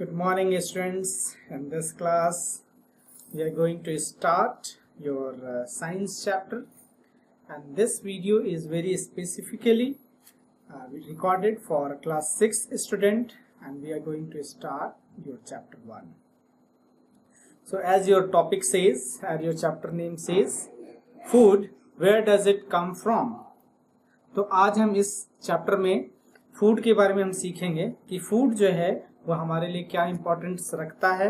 Good morning, students. In this class, we are going to start your science chapter, and this video is very specifically recorded for class 6 student, and we are going to start your chapter 1. So as your topic says, as your chapter name says, food, where does it come from? तो आज हम इस chapter में food के बारे में हम सीखेंगे कि फूड जो है वो हमारे लिए क्या इम्पोर्टेंस रखता है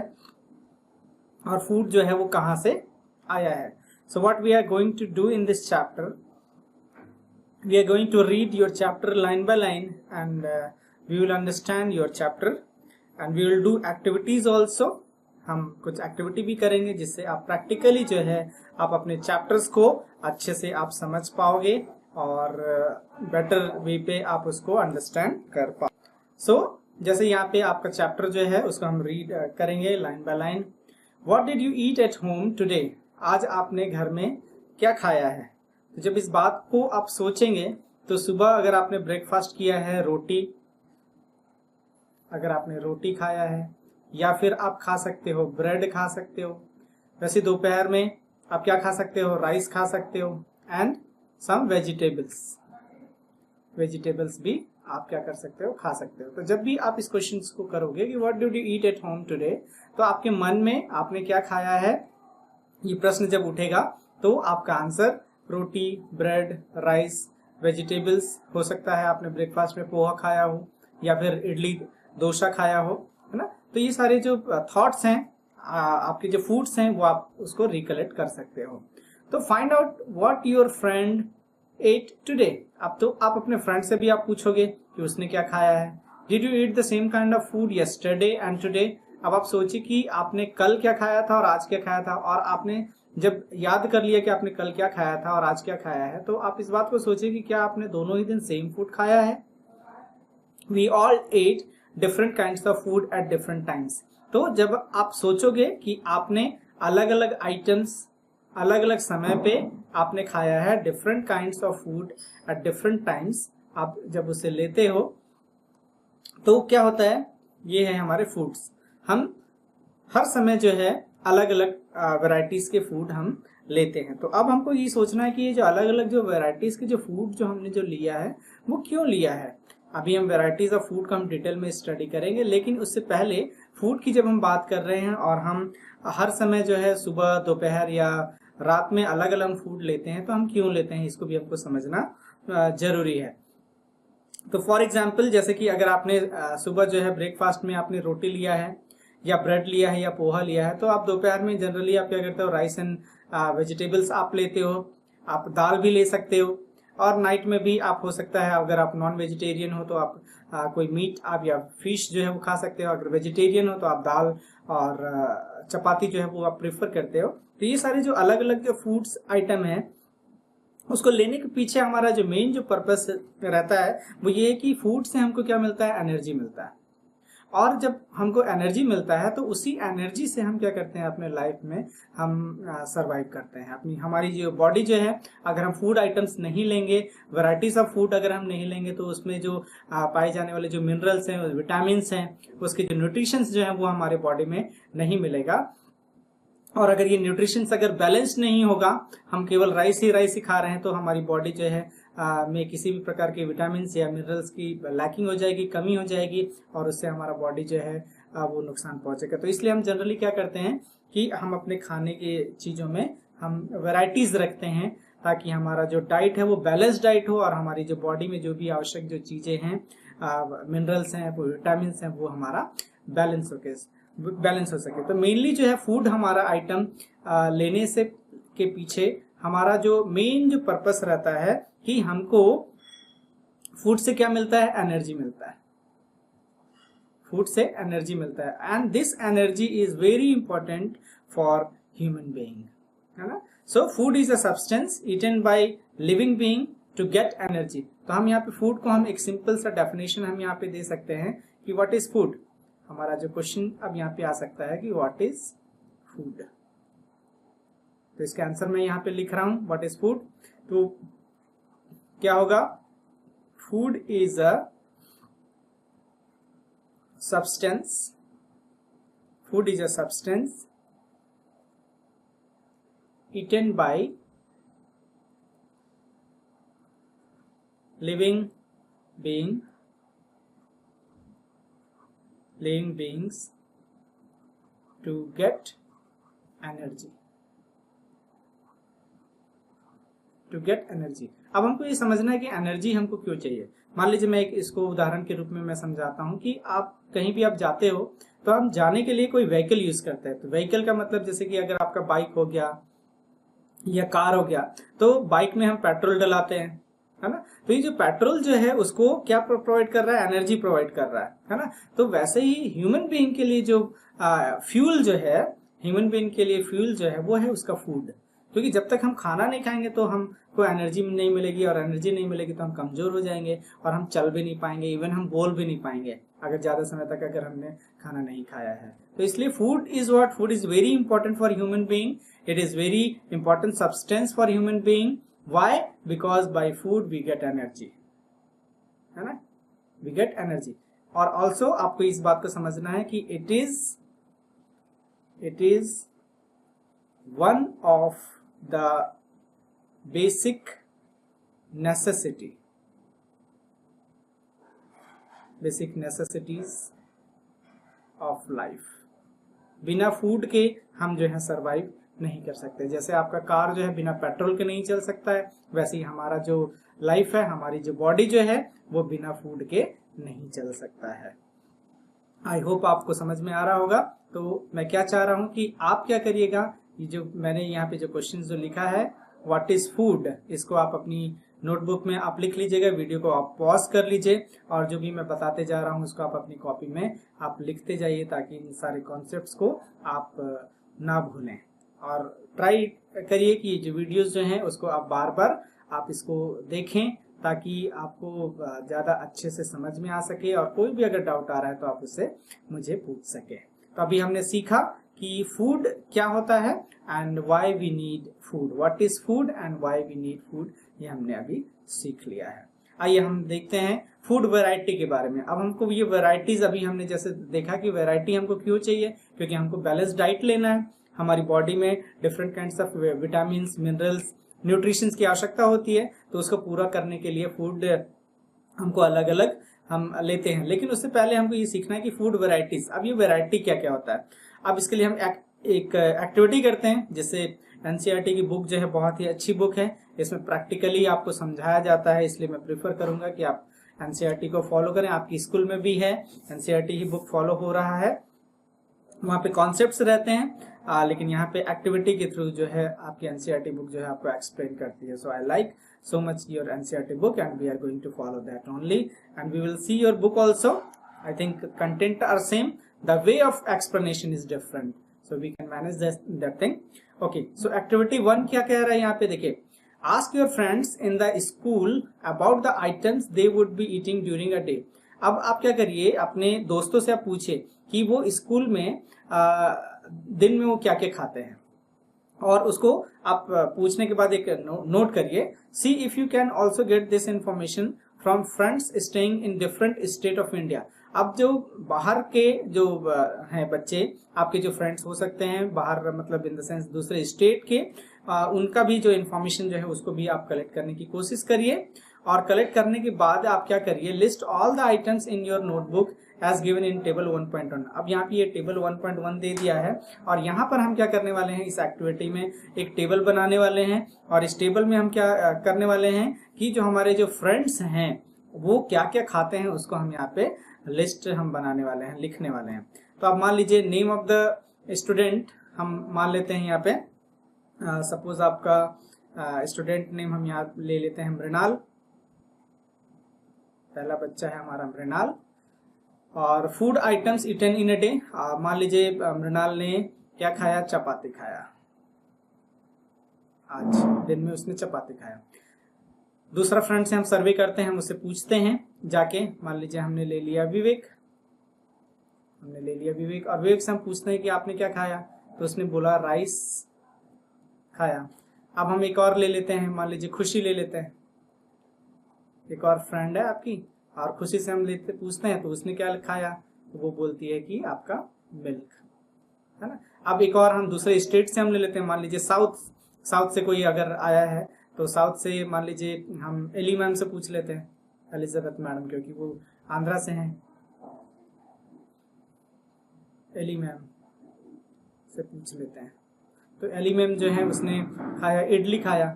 और फूड जो है वो कहाँ से आया है. So what we are going to do in this chapter, we are going to read your chapter line by line and we will understand your chapter and we will do activities also. हम कुछ activity भी करेंगे जिससे आप practically जो है आप अपने चैप्टर्स को अच्छे से आप समझ पाओगे और बेटर वे पे आप उसको अंडरस्टैंड कर पाओ. सो जैसे यहाँ पे आपका चैप्टर जो है उसको हम रीड करेंगे line by line. What did you eat at home today? आज आपने घर में क्या खाया है? तो जब इस बात को आप सोचेंगे तो सुबह अगर आपने ब्रेकफास्ट किया है रोटी, अगर आपने रोटी खाया है, या फिर आप खा सकते हो ब्रेड खा सकते हो. वैसे दोपहर में आप क्या खा सकते हो? राइस खा सकते हो एंड सम वेजिटेबल्स भी आप क्या कर सकते हो? खा सकते हो. तो जब भी आप इस क्वेश्चन को करोगे कि what did you eat at home today, तो आपके मन में आपने क्या खाया है ये प्रश्न जब उठेगा तो आपका आंसर रोटी, ब्रेड, राइस, वेजिटेबल्स हो सकता है. आपने ब्रेकफास्ट में पोहा खाया हो या फिर इडली डोसा खाया हो, है ना. तो ये सारे जो थॉट्स हैं, आपके जो फूड्स हैं, वो आप उसको रिकलेक्ट कर सकते हो. तो find out what your friend at today. अब तो आप अपने फ्रेंड से भी आप पूछोगे कि उसने क्या खाया है. Did you eat the same kind of food yesterday and today? अब आप सोचिए कि आपने कल क्या खाया था और आज क्या खाया था, और आपने जब याद कर लिया कि आपने कल क्या खाया था और आज क्या खाया है, तो आप इस बात को सोचिए कि क्या आपने दोनों ही दिन सेम फूड खाया है. We all eat different kinds of food at different times. तो जब आप सोचोगे कि आपने अलग अलग आइटम्स अलग अलग समय पे आपने खाया है, different kinds of food at different times, आप जब उसे लेते हो तो क्या होता है, ये है हमारे फूड्स. हम हर समय जो है अलग अलग वैरायटीज के फूड हम लेते हैं. तो अब हमको ये सोचना है कि ये जो अलग अलग जो वैरायटीज के जो फूड जो हमने जो लिया है वो क्यों लिया है. अभी हम वैरायटीज ऑफ फूड का हम डिटेल में स्टडी करेंगे, लेकिन उससे पहले फूड की जब हम बात कर रहे हैं और हम हर समय जो है सुबह, दोपहर या रात में अलग अलग फूड लेते हैं, तो हम क्यों लेते हैं इसको भी हमको समझना जरूरी है. तो फॉर एग्जाम्पल, जैसे कि अगर आपने सुबह जो है ब्रेकफास्ट में आपने रोटी लिया है या ब्रेड लिया है या पोहा लिया है, तो आप दोपहर में जनरली आप क्या करते हो, राइस एंड वेजिटेबल्स आप लेते हो. आप दाल भी ले सकते हो, और नाइट में भी आप हो सकता है अगर आप नॉन वेजिटेरियन हो तो आप कोई मीट आप या फिश जो है वो खा सकते हो. अगर वेजिटेरियन हो तो आप दाल और चपाती जो है वो आप प्रेफर करते हो. तो ये सारे जो अलग अलग जो फूड्स आइटम है उसको लेने के पीछे हमारा जो मेन जो पर्पस रहता है वो ये है कि फूड से हमको क्या मिलता है, एनर्जी मिलता है. और जब हमको एनर्जी मिलता है तो उसी एनर्जी से हम क्या करते हैं अपने लाइफ में हम सरवाइव करते हैं. अपनी हमारी जो बॉडी जो है, अगर हम फूड आइटम्स नहीं लेंगे, वैरायटीज ऑफ फूड अगर हम नहीं लेंगे, तो उसमें जो पाए जाने वाले जो मिनरल्स हैं, विटामिन हैं, उसके जो न्यूट्रिशंस जो है वो हमारे बॉडी में नहीं मिलेगा. और अगर ये न्यूट्रिशंस अगर बैलेंस नहीं होगा, हम केवल राइस ही खा रहे हैं, तो हमारी बॉडी जो है में किसी भी प्रकार के विटामिन या मिनरल्स की लैकिंग हो जाएगी, कमी हो जाएगी, और उससे हमारा बॉडी जो है वो नुकसान पहुंचेगा. तो इसलिए हम जनरली क्या करते हैं कि हम अपने खाने की चीजों में हम वैरायटीज रखते हैं, ताकि हमारा जो डाइट है वो बैलेंस डाइट हो और हमारी जो बॉडी में जो भी आवश्यक जो चीजें हैं, मिनरल्स हैं, विटामिन हैं, वो हमारा बैलेंस हो सके. तो मेनली जो है फूड हमारा आइटम लेने से के पीछे हमारा जो मेन जो पर्पस रहता है कि हमको फूड से क्या मिलता है, एनर्जी मिलता है. फूड से एनर्जी मिलता है, and this energy is very important for human being, है ना. So food is a substance eaten by living being to get energy. तो हम यहाँ पे फूड को हम एक सिंपल सा डेफिनेशन हम यहाँ पे दे सकते हैं कि व्हाट इज फूड. हमारा जो क्वेश्चन अब यहाँ पे आ सकता है कि व्हाट इज फूड. तो इसका आंसर मैं यहाँ पे लिख रहा हूं, व्हाट इज फूड. तो क्या होगा, food is a substance food is a substance eaten by living beings to get energy. अब हमको ये समझना है कि एनर्जी हमको क्यों चाहिए। मान लीजिए मैं इसको उदाहरण के रूप में मैं समझाता हूँ कि आप कहीं भी आप जाते हो तो हम जाने के लिए कोई व्हीकल यूज करते हैं। तो व्हीकल का मतलब जैसे कि अगर आपका बाइक हो गया या कार हो गया, तो बाइक में हम पेट्रोल डलाते हैं, है ना। तो ये जो पेट्रोल जो है उसको क्या प्रोवाइड कर रहा है, एनर्जी प्रोवाइड कर रहा है ना। तो वैसे ही ह्यूमन बीइंग के लिए जो फ्यूल जो है, ह्यूमन बीइंग के लिए फ्यूल जो है वो है उसका फूड। क्योंकि जब तक हम खाना नहीं खाएंगे तो हमको एनर्जी नहीं मिलेगी, और एनर्जी नहीं मिलेगी तो हम कमजोर हो जाएंगे और हम चल भी नहीं पाएंगे, इवन हम बोल भी नहीं पाएंगे अगर ज्यादा समय तक अगर हमने खाना नहीं खाया है। तो इसलिए food is what, food is very important for human being, it is very important substance for human being. Why? Because by food we get energy, है ना, we get energy। और also आपको इस बात को समझना है कि it is one of the basic necessities of life। बिना फूड के हम जो है सरवाइव नहीं कर सकते। जैसे आपका कार जो है बिना पेट्रोल के नहीं चल सकता है, वैसे ही हमारा जो लाइफ है, हमारी जो बॉडी जो है वो बिना फूड के नहीं चल सकता है। आई होप आपको समझ में आ रहा होगा। तो मैं क्या चाह रहा हूं कि आप क्या करिएगा, ये जो मैंने यहाँ पे जो क्वेश्चन जो लिखा है व्हाट इज फूड, इसको आप अपनी नोटबुक में आप लिख लीजिएगा, वीडियो को आप पॉज कर लीजिए और जो भी मैं बताते जा रहा हूँ उसको आप अपनी कॉपी में आप लिखते जाइए, ताकि इन सारे कॉन्सेप्ट्स को आप ना भूलें। और ट्राई करिए कि जो वीडियोस जो हैं उसको आप बार बार आप इसको देखें, ताकि आपको ज़्यादा अच्छे से समझ में आ सके, और कोई भी अगर डाउट आ रहा है तो आप उससे मुझे पूछ सके। तो अभी हमने सीखा कि फूड क्या होता है and why we need food, what is food and why we need food, ये हमने अभी सीख लिया है। आइए हम देखते हैं फूड वैरायटी के बारे में। अब हमको ये वैरायटीज, अभी हमने जैसे देखा कि वैरायटी हमको क्यों चाहिए, क्योंकि हमको बैलेंस डाइट लेना है। हमारी बॉडी में different kinds of vitamin, minerals, nutritions की आवश्यकता होती है, तो उसको पूरा करने के लिए फूड हमको अलग अलग हम लेते हैं। लेकिन उससे पहले हमको ये सीखना है कि फूड वैरायटीज, अब ये वैरायटी क्या क्या होता है। अब इसके लिए हम एक एक्टिविटी करते हैं, जिससे एनसीईआरटी की बुक जो है बहुत ही अच्छी बुक है, इसमें प्रैक्टिकली आपको समझाया जाता है। इसलिए मैं प्रेफर करूंगा कि आप एनसीईआरटी को फॉलो करें। आपकी स्कूल में भी है एनसीईआरटी की बुक फॉलो हो रहा है, वहाँ पे कॉन्सेप्ट्स रहते हैं, लेकिन यहाँ पे एक्टिविटी के थ्रू जो है आपकी एनसीईआरटी बुक जो है आपको एक्सप्लेन करती है। So I like so much your NCERT book and we are going to follow that only, and we will see your book also. I think content are same, the way of explanation is different, so we can manage that thing. Okay, so activity 1 क्या कह रहा है यहाँ पे देखिए, ask your friends in the school about the items they would be eating during a day। अब आप क्या करिए, अपने दोस्तों से आप पूछिए कि वो स्कूल में दिन में वो क्या क्या खाते हैं, और उसको आप पूछने के बाद एक नोट करिए। See if you can also get this information from friends staying in different state of India. अब जो बाहर के जो हैं बच्चे, आपके जो फ्रेंड्स हो सकते हैं बाहर, मतलब इन द सेंस दूसरे स्टेट के, उनका भी जो इन्फॉर्मेशन जो है उसको भी आप कलेक्ट करने की कोशिश करिए। और कलेक्ट करने के बाद आप क्या करिए, list all the items in your notebook as given in table 1.1। अब यहाँ पे ये टेबल 1.1 दे दिया है, और यहाँ पर हम क्या करने वाले हैं, इस एक्टिविटी में एक टेबल बनाने वाले हैं, और इस टेबल में हम क्या करने वाले हैं कि जो हमारे जो फ्रेंड्स हैं वो क्या क्या खाते हैं उसको हम यहाँ पे लिस्ट हम बनाने वाले हैं, लिखने वाले हैं। तो अब मान लीजिए नेम ऑफ द स्टूडेंट हम मान लेते हैं यहाँ पे, सपोज आपका स्टूडेंट नेम हम यहाँ ले लेते हैं मृणाल, पहला बच्चा है हमारा मृणाल। और food items eaten in a day, मान लीजिए मृणाल ने क्या खाया, चपाती खाया, आज दिन में उसने चपाती खाया। दूसरा फ्रेंड से हम सर्वे करते हैं, हम उससे पूछते हैं जाके, मान लीजिए हमने ले लिया विवेक, और विवेक से हम पूछते हैं कि आपने क्या खाया, तो उसने बोला राइस खाया। अब हम एक और ले लेते हैं, मान लीजिए खुशी ले लेते हैं, एक और फ्रेंड है आपकी, और खुशी से हम पूछते हैं तो उसने क्या खाया, तो वो बोलती है कि आपका मिल्क। है ना। अब एक और हम दूसरे स्टेट से हम ले लेते हैं, मान लीजिए साउथ से कोई अगर आया है तो साउथ से मान लीजिए हम एली मैम से पूछ लेते हैं, एलिजाबेथ मैडम, क्योंकि वो आंध्रा से हैं। एली मैम से पूछ लेते हैं। तो एली मैम जो है उसने खाया इडली खाया,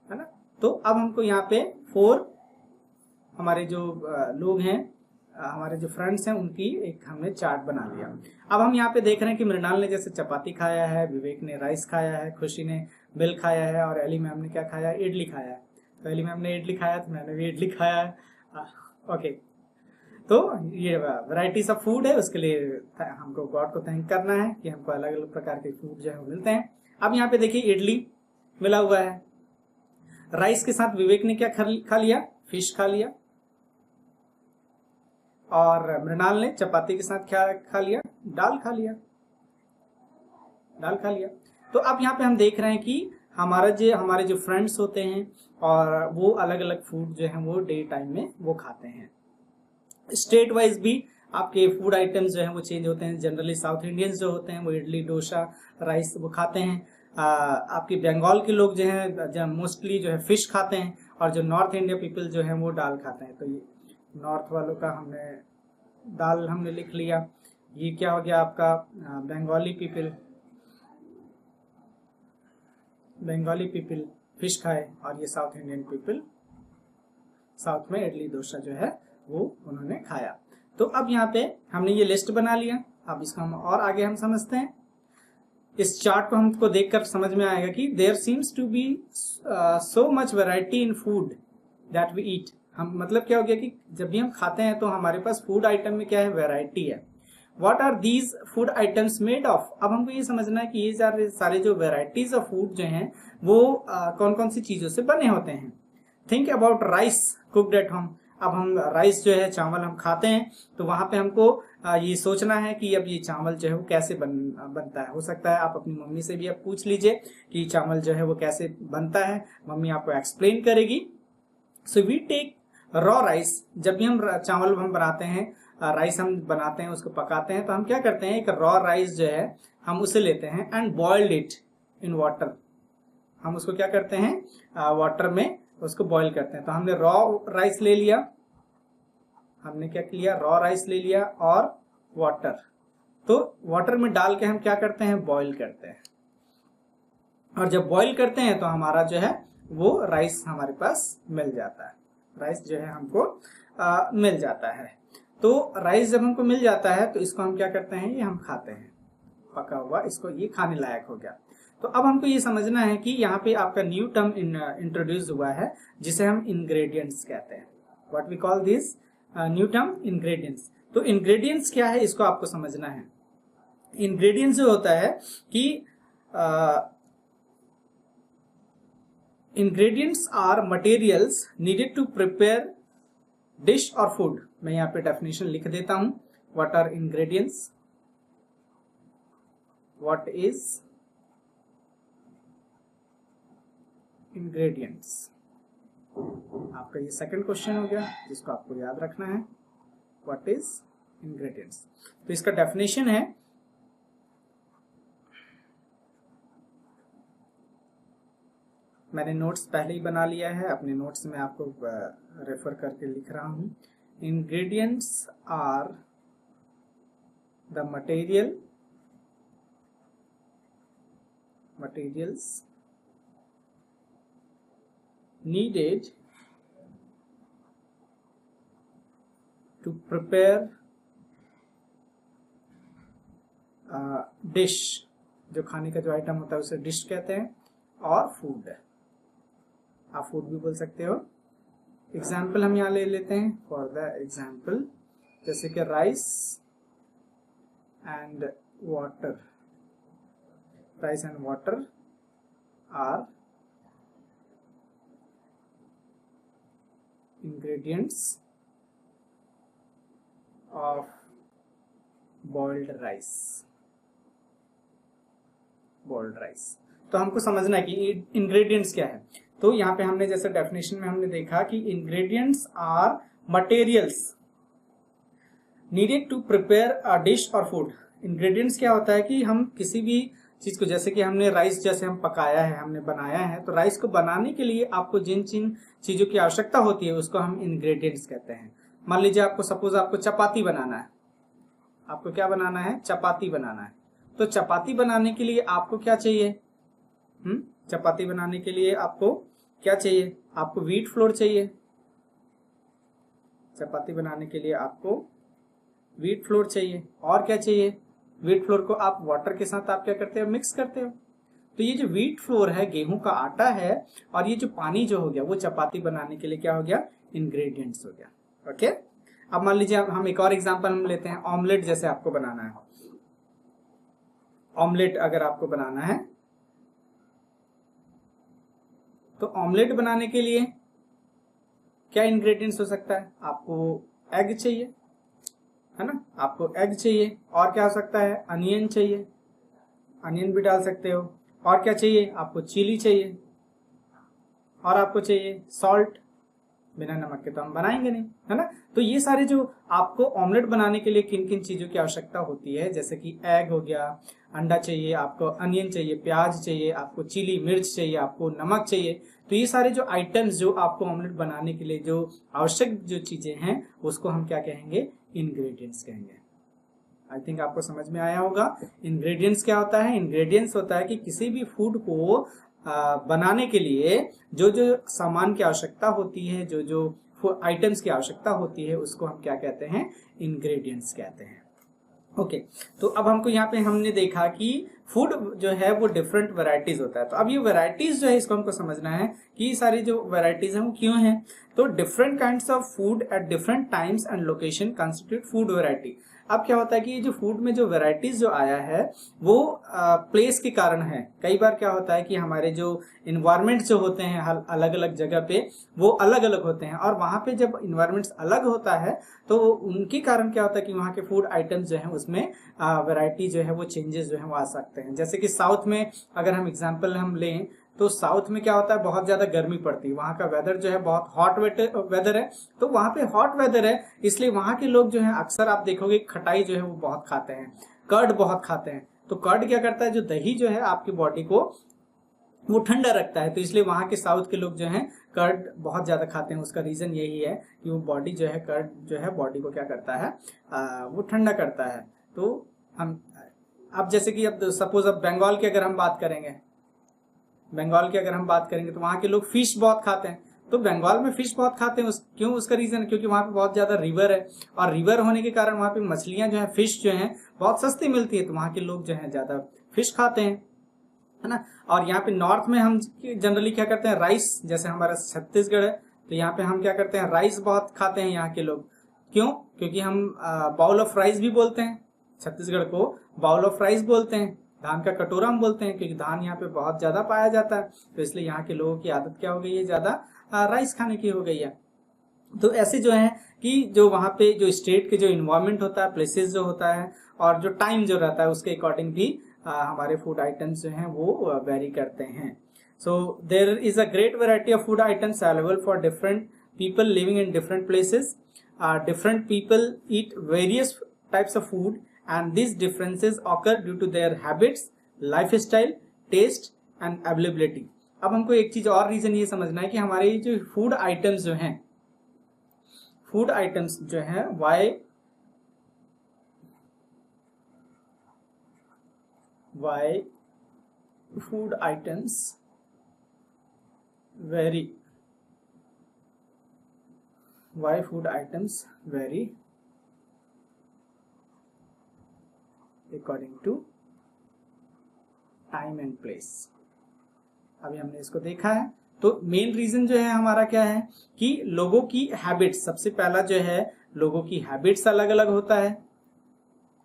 है ना। तो अब हमको यहाँ पे 4 हमारे जो लोग हैं, हमारे जो फ्रेंड्स हैं, उनकी एक हमने चार्ट बना लिया। अब हम यहाँ पे देख रहे हैं कि मृणाल ने जैसे चपाती खाया है, विवेक ने राइस खाया है, खुशी ने मिल्क खाया है, और एली मैम ने क्या खाया है, इडली खाया है। तो एली मैम ने इडली खाया तो मैंने भी इडली खाया है। ओके, तो ये वैरायटीज ऑफ फूड है, उसके लिए हमको गॉड को थैंक करना है कि हमको अलग अलग प्रकार के फूड जो है वो मिलते हैं। अब यहाँ पे देखिए इडली मिला हुआ है, राइस के साथ विवेक ने क्या खा लिया, फिश खा लिया, और मृणाल ने चपाती के साथ क्या खा लिया, दाल खा लिया। तो अब यहाँ पे हम देख रहे हैं कि हमारे जो फ्रेंड्स होते हैं और वो अलग अलग फूड जो है वो डे टाइम में वो खाते हैं। स्टेट वाइज भी आपके फूड आइटम्स जो है वो चेंज होते हैं। जनरली साउथ इंडियंस जो होते हैं वो इडली डोसा राइस वो खाते हैं। आपके बंगाल के लोग जो है मोस्टली जो है फिश खाते हैं, और जो नॉर्थ इंडिया पीपल जो है वो दाल खाते हैं। तो ये नॉर्थ वालों का हमने दाल हमने लिख लिया। ये क्या हो गया आपका बंगाली पीपल फिश खाए, और ये साउथ इंडियन पीपल साउथ में इडली डोसा जो है वो उन्होंने खाया। तो अब यहाँ पे हमने ये लिस्ट बना लिया। अब इसको हम और आगे हम समझते हैं। इस चार्ट को हमको देखकर समझ में आएगा कि there seems to be so much variety in food that we eat. हम मतलब क्या हो गया कि जब भी हम खाते हैं तो हमारे पास फूड आइटम में क्या है, वैरायटी है। What are these food items made of. अब हमको ये समझना है कि ये सारे जो वैरायटीज ऑफ फूड जो हैं वो कौन कौन सी चीजों से बने होते हैं। Think about rice cooked at home. अब हम राइस जो है चावल हम खाते हैं तो वहां पे हमको ये सोचना है कि अब ये चावल जो है वो कैसे बनता है। हो सकता है आप अपनी मम्मी से भी आप पूछ लीजिए कि चावल जो है वो कैसे बनता है, मम्मी आपको एक्सप्लेन करेगी। So we take raw rice. जब भी हम चावल हम बनाते हैं, राइस हम बनाते हैं, उसको पकाते हैं, तो हम क्या करते हैं, एक रॉ राइस जो है हम उसे लेते हैं and boiled it in water. हम उसको क्या करते हैं, वाटर में उसको बॉईल करते हैं। तो हमने रॉ राइस ले लिया, हमने क्या किया, रॉ राइस ले लिया और वाटर। तो वाटर में डाल के हम क्या करते हैं, बॉईल करते हैं, और जब बॉईल करते हैं तो हमारा जो है वो राइस हमारे पास मिल जाता है। राइस जो है हमको मिल जाता है। तो राइस जब हमको मिल जाता है तो इसको हम क्या करते हैं, ये हम खाते हैं पका हुआ, इसको ये खाने लायक हो गया। तो अब हमको ये समझना है कि यहाँ पे आपका न्यू टर्म इंट्रोड्यूस हुआ है जिसे हम इंग्रेडिएंट्स कहते हैं। What we call this new term, ingredients. तो इंग्रेडिएंट्स क्या है इसको आपको समझना है। इंग्रेडिएंट्स जो होता है कि ingredients are materials needed to prepare dish और फूड। मैं यहाँ पे डेफिनेशन लिख देता हूं। What are ingredients, what is ingredients. आपका ये सेकंड क्वेश्चन हो गया जिसको आपको याद रखना है, व्हाट इज इंग्रेडिएंट्स। तो इसका डेफिनेशन है, मैंने नोट्स पहले ही बना लिया है, अपने नोट्स में आपको रेफर करके लिख रहा हूं। Ingredients are the materials needed to prepare dish. जो खाने का जो आइटम होता है उसे डिश कहते हैं, और फूड है, आप फूड भी बोल सकते हो। एग्जाम्पल हम यहाँ ले लेते हैं। फॉर द एग्जाम्पल जैसे कि rice and water, rice and water are ingredients of boiled rice। तो हमको समझना है कि इंग्रेडिएंट्स क्या है। तो यहाँ पे हमने जैसे डेफिनेशन में हमने देखा कि ingredients are materials needed to prepare a dish और फूड। इंग्रेडिएंट्स क्या होता है कि हम किसी भी चीज को, जैसे कि हमने राइस जैसे हम पकाया है, हमने बनाया है, तो राइस को बनाने के लिए आपको जिन जिन चीजों की आवश्यकता होती है उसको हम इंग्रेडिएंट्स कहते हैं। मान लीजिए आपको सपोज आपको चपाती बनाना है, आपको क्या बनाना है, चपाती बनाना है। तो चपाती बनाने के लिए आपको क्या चाहिए, चपाती बनाने के लिए आपको क्या चाहिए, आपको व्हीट फ्लोर चाहिए। चपाती बनाने के लिए आपको व्हीट फ्लोर चाहिए, और क्या चाहिए, व्हीट फ्लोर को आप वाटर के साथ आप क्या करते हो, मिक्स करते हो। तो ये जो व्हीट फ्लोर है, गेहूं का आटा है, और ये जो पानी जो हो गया वो चपाती बनाने के लिए क्या हो गया, इंग्रेडिएंट्स हो गया। ओके, अब मान लीजिए हम एक और एग्जांपल हम लेते हैं, ऑमलेट जैसे आपको बनाना है। ऑमलेट अगर आपको बनाना है तो ऑमलेट बनाने के लिए क्या इंग्रेडिएंट्स हो सकता है, आपको एग चाहिए, है ना, आपको एग चाहिए, और क्या हो सकता है, अनियन चाहिए, अनियन भी डाल सकते हो, और क्या चाहिए, आपको चिली चाहिए, और आपको चाहिए सॉल्ट। बिना नमक के तो हम बनाएंगे नहीं, है ना। तो ये सारे जो आपको ऑमलेट बनाने के लिए किन किन चीजों की आवश्यकता होती है, जैसे कि एग हो गया, अंडा चाहिए, आपको अनियन चाहिए, प्याज चाहिए, आपको चिली मिर्च चाहिए, आपको नमक चाहिए। तो ये सारे जो आइटम्स जो आपको ऑमलेट बनाने के लिए जो आवश्यक जो चीजें हैं उसको हम क्या कहेंगे, इंग्रेडिएंट्स कहेंगे। आई थिंक आपको समझ में आया होगा। इंग्रेडिएंट्स क्या होता है, इंग्रेडिएंट्स होता है कि किसी भी फूड को बनाने के लिए जो जो सामान की आवश्यकता होती है, जो जो आइटम्स की आवश्यकता होती है, उसको हम क्या कहते हैं, इंग्रेडिएंट्स कहते हैं। ओके, तो अब हमको यहाँ पे हमने देखा कि फूड जो है वो डिफरेंट वैरायटीज होता है। तो अब ये वैरायटीज जो है इसको हमको समझना है कि ये सारी जो वैरायटीज हैं वो क्यों हैं। तो different kinds of food at different times and location constitute food variety. अब क्या होता है कि ये जो फूड में जो वैरायटीज जो आया है वो प्लेस के कारण है। कई बार क्या होता है कि हमारे जो इन्वायरमेंट जो होते हैं अलग अलग जगह पे वो अलग अलग होते हैं, और वहां पे जब इन्वायरमेंट्स अलग होता है तो उनके कारण क्या होता है कि वहाँ के फूड आइटम्स जो है उसमें वैरायटी जो है वो चेंजेस जो है वो आ सकते हैं। जैसे कि साउथ में अगर हम एग्जाम्पल हम लें तो साउथ में क्या होता है, बहुत ज्यादा गर्मी पड़ती है, वहाँ का वेदर जो है बहुत हॉट वेदर है। तो वहाँ पे हॉट वेदर है, इसलिए वहाँ के लोग जो है अक्सर आप देखोगे खटाई जो है वो बहुत खाते हैं, कर्ड बहुत खाते हैं। तो कर्ड क्या करता है, जो दही जो है आपकी बॉडी को वो ठंडा रखता है, तो इसलिए वहाँ के साउथ के लोग जो हैं कर्ड बहुत ज्यादा खाते हैं। उसका रीजन यही है कि वो बॉडी जो है, कर्ड जो है बॉडी को क्या करता है, वो ठंडा करता है। तो हम अब जैसे कि अब सपोज अब बंगाल की अगर हम बात करेंगे, बंगाल की अगर हम बात करेंगे तो वहाँ के लोग फिश बहुत खाते हैं। तो बंगाल में फिश बहुत खाते हैं, क्यों, उसका रीजन है क्योंकि वहाँ पे बहुत ज्यादा रिवर है, और रिवर होने के कारण वहाँ पे मछलियां जो है, फिश जो है बहुत सस्ती मिलती है, तो वहाँ के लोग जो है ज्यादा फिश खाते हैं, है ना। और यहाँ पे नॉर्थ में हम जनरली क्या करते हैं, राइस, जैसे हमारा छत्तीसगढ़ है तो यहाँ पे हम क्या करते हैं, राइस बहुत खाते हैं यहाँ के लोग। क्यों, क्योंकि हम बाउल ऑफ राइस भी बोलते हैं, छत्तीसगढ़ को बाउल ऑफ राइस बोलते हैं, धान का कटोरा हम बोलते हैं, क्योंकि धान यहाँ पे बहुत ज्यादा पाया जाता है। तो इसलिए यहाँ के लोगों की आदत क्या हो गई है, ज्यादा राइस खाने की हो गई है। तो ऐसे जो है कि जो वहाँ पे जो स्टेट के जो इन्वायरमेंट होता है, प्लेसेस जो होता है, और जो टाइम जो रहता है उसके अकॉर्डिंग भी हमारे फूड आइटम्स जो हैं वो वेरी करते हैं। So there is a great variety of food items available for different people living in different places. Different people eat various types of food, and these differences occur due to their habits, lifestyle, taste and availability. अब हमको एक चीज और reason ये समझना है कि हमारे जो फूड आइटम्स जो हैं, फूड आइटम्स जो हैं why food items vary, why food items vary according to time and place। अभी हमने इसको देखा है। तो मेन रीजन जो है हमारा क्या है कि लोगों की हैबिट्स, सबसे पहला जो है लोगों की हैबिट्स अलग अलग होता है।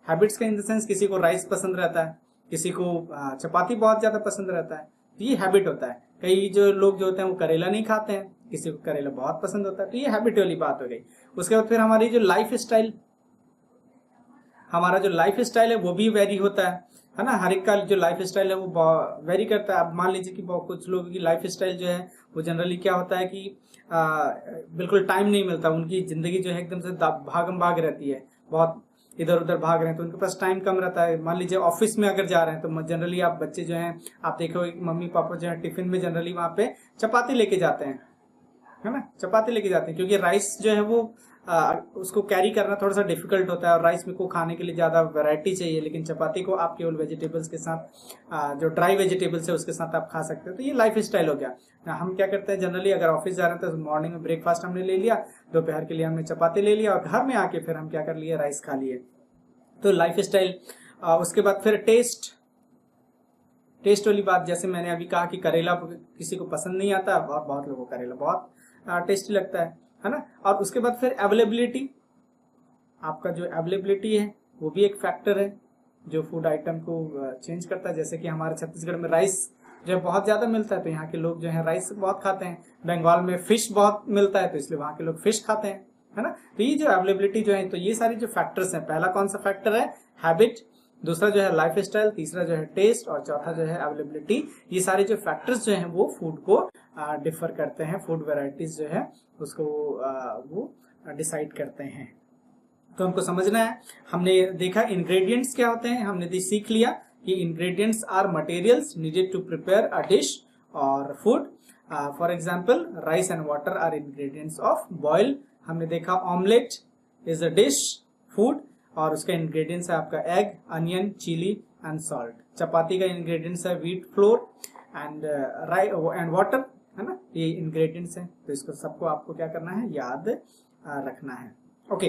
हैबिट्स का इन द सेंस किसी को राइस पसंद रहता है, किसी को चपाती बहुत ज्यादा पसंद रहता है, तो ये हैबिट होता है। कई जो लोग जो होते हैं वो करेला नहीं खाते हैं, किसी को करेला बहुत पसंद होता है, तो ये हैबिट वाली बात हो गई। उसके बाद फिर हमारी जो लाइफ स्टाइल, हमारा जो लाइफ स्टाइल है वो भी वेरी होता है ना। हर एक का जो लाइफ स्टाइल है वो वेरी करता है। अब मान लीजिए कि कुछ लोगों की लाइफ स्टाइल जो है वो जनरली क्या होता है कि बिल्कुल टाइम नहीं मिलता, उनकी जिंदगी जो है एकदम से भागम भाग रहती है, बहुत इधर उधर भाग रहे हैं तो उनके पास टाइम कम रहता है। मान लीजिए ऑफिस में अगर जा रहे हैं तो जनरली आप बच्चे जो हैं आप देखो मम्मी पापा जो है टिफिन में जनरली वहां पे चपाती लेके जाते हैं, है ना, चपाती लेके जाते हैं, क्योंकि राइस जो है वो उसको कैरी करना थोड़ा सा डिफिकल्ट होता है और राइस में को खाने के लिए ज्यादा वैरायटी चाहिए, लेकिन चपाती को आप केवल वेजिटेबल्स के साथ जो ड्राई वेजिटेबल्स है उसके साथ आप खा सकते हो। तो ये लाइफ स्टाइल हो गया। हम क्या करते हैं जनरली अगर ऑफिस जा रहे हैं तो मॉर्निंग में ब्रेकफास्ट हमने ले लिया, दोपहर के लिए हमने चपाती ले लिया और घर में आके फिर हम क्या कर लिए, राइस खा लिए। तो लाइफ स्टाइल। उसके बाद फिर टेस्ट वाली बात, जैसे मैंने अभी कहा कि करेला किसी को पसंद नहीं आता और बहुत लोगों को करेला बहुत टेस्टी लगता है ना। और उसके बाद फिर अवेलेबिलिटी, आपका जो अवेलेबिलिटी है वो भी एक फैक्टर है जो फूड आइटम को चेंज करता है। जैसे कि हमारे छत्तीसगढ़ में राइस जो है बहुत ज्यादा मिलता है तो यहाँ के लोग जो है राइस बहुत खाते हैं। बंगाल में फिश बहुत मिलता है तो इसलिए वहां के लोग फिश खाते हैं, है ना। तो ये जो अवेलेबिलिटी जो है, तो ये सारी जो फैक्टर्स हैं, पहला कौन सा फैक्टर है, हैबिट, दूसरा जो है लाइफ स्टाइल, तीसरा जो है टेस्ट और चौथा जो है अवेलेबिलिटी। ये सारे जो फैक्टर्स जो हैं वो फूड को डिफर करते हैं, फूड वेराइटीज जो है उसको वो डिसाइड करते हैं। तो हमको समझना है, हमने देखा इंग्रेडिएंट्स क्या होते हैं, हमने सीख लिया कि ingredients are materials needed to prepare a dish और food. For example rice and water are ingredients of boil. हमने देखा omelette is a dish food और उसका इंग्रेडिएंट्स है आपका egg, onion, chilli and salt. चपाती का इंग्रेडिएंट्स है व्हीट फ्लोर एंड वाटर, है ना, ये इंग्रेडिएंट्स हैं। तो इसको सबको आपको क्या करना है, याद रखना है। ओके,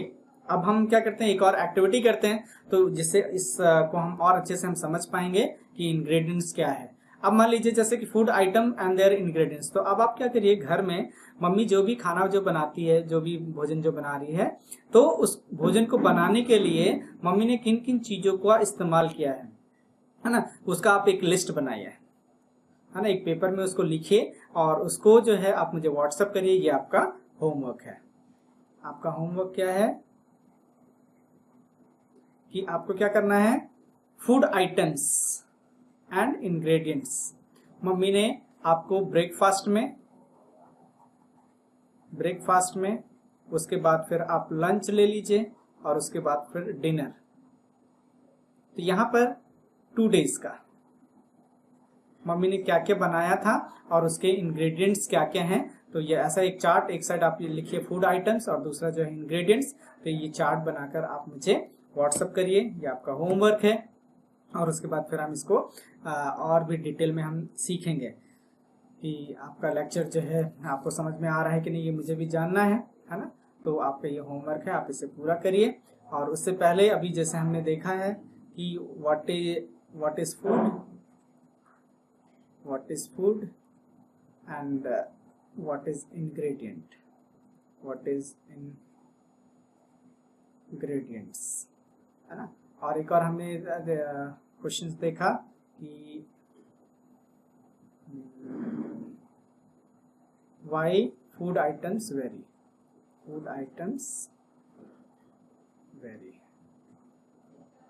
अब हम क्या करते हैं, एक और एक्टिविटी करते हैं तो जिससे इसको हम और अच्छे से हम समझ पाएंगे कि इंग्रेडिएंट्स क्या है। अब मान लीजिए जैसे कि food item and their ingredients, तो अब आप क्या करिए, घर में मम्मी जो भी खाना जो बनाती है, जो भी भोजन जो बना रही है, तो उस भोजन को बनाने के लिए मम्मी ने किन किन चीजों का इस्तेमाल किया है ना, उसका आप एक लिस्ट बनाइए, है ना, एक पेपर में उसको लिखिए और उसको जो है आप मुझे व्हाट्सएप करिए। ये आपका होमवर्क है। आपका होमवर्क क्या है कि आपको क्या करना है, food items and ingredients. Mummy ने आपको ब्रेकफास्ट में, उसके बाद फिर आप लंच ले लीजिए और उसके बाद फिर डिनर। तो यहां पर 2 डेज का मम्मी ने क्या क्या बनाया था और उसके इंग्रेडिएंट्स क्या क्या हैं। तो ये ऐसा एक चार्ट, एक साइड आप ये लिखिए फूड आइटम्स और दूसरा जो है इंग्रेडिएंट्स। तो ये चार्ट बनाकर आप मुझे व्हाट्सएप करिए, ये आपका होमवर्क है। और उसके बाद फिर हम इसको और भी डिटेल में हम सीखेंगे कि आपका लेक्चर जो है आपको समझ में आ रहा है कि नहीं, ये मुझे भी जानना है ना। तो आपका ये होमवर्क है, आप इसे पूरा करिए। और उससे पहले अभी जैसे हमने देखा है कि what is food and what is ingredients, है ना। और एक और हमने क्वेश्चंस देखा कि why food items vary,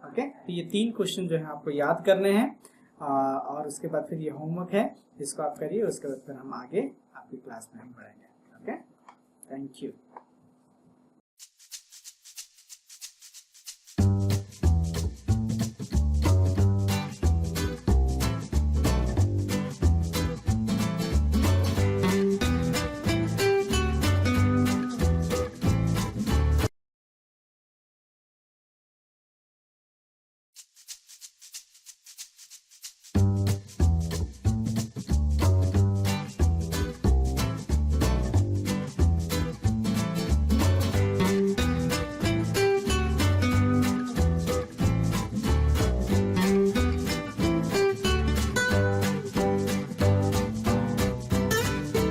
okay. तो ये 3 क्वेश्चन जो है आपको याद करने हैं और उसके बाद फिर ये होमवर्क है, इसको आप करिए। उसके बाद फिर हम आगे आपकी क्लास में हम पढ़ेंगे। Okay, thank you.